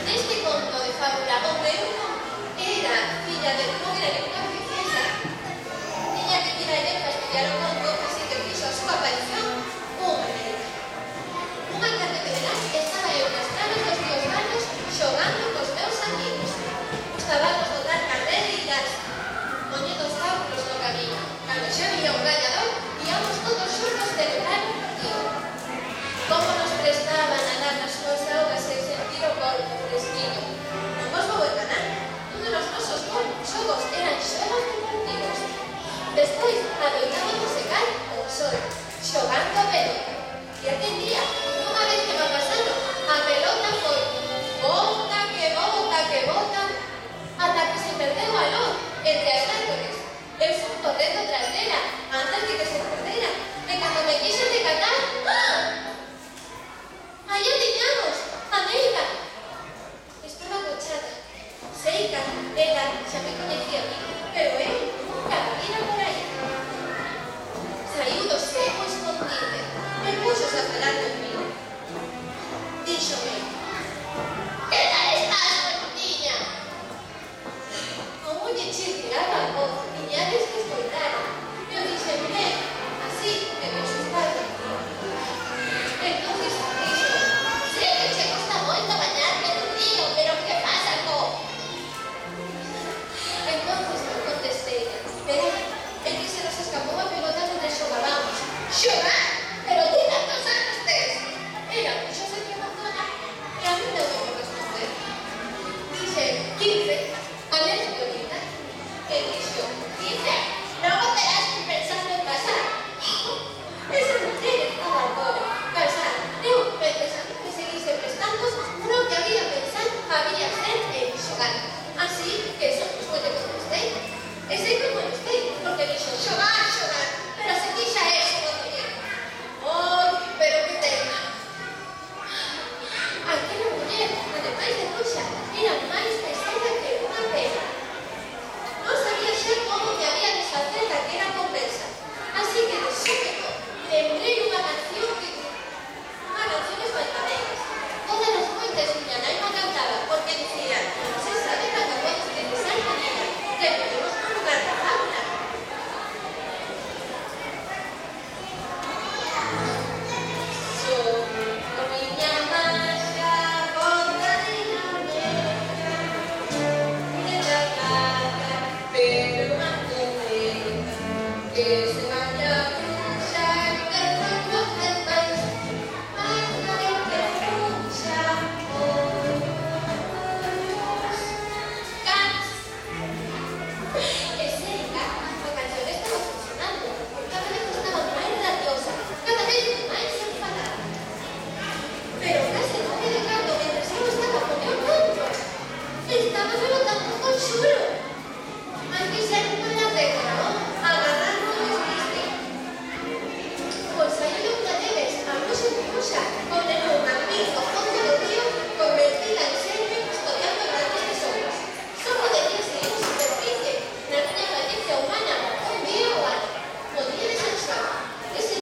Neste conto de fábula, onde uno era filla de non era ninguna princesa, tiña que ir a ele para estudiar o conto, así que fixo a súa aparición unha negra. Unha tarde de verán estaba eu nas pranas dos meus baños xogando cos meus amigos. Gustábamos botar carreira e irás, poñendo os cálculos no camiño. Cando xa vía un gañador, íamos todos xuntos celebrar o partido. Como nos prestaban a dar nas súas augas e sentir o corpo fresquinho. Non vos vou enganar, un dos nosos xogos eran xogos deportivos. Despois, adoitábamos secar o sol, xogando a pelota. E aquel día, unha vez que va pasando, a pelota foi bota, que bota, ata que se perdeu a luz entre as árboles. Eu fui correndo tras dela, antes de que se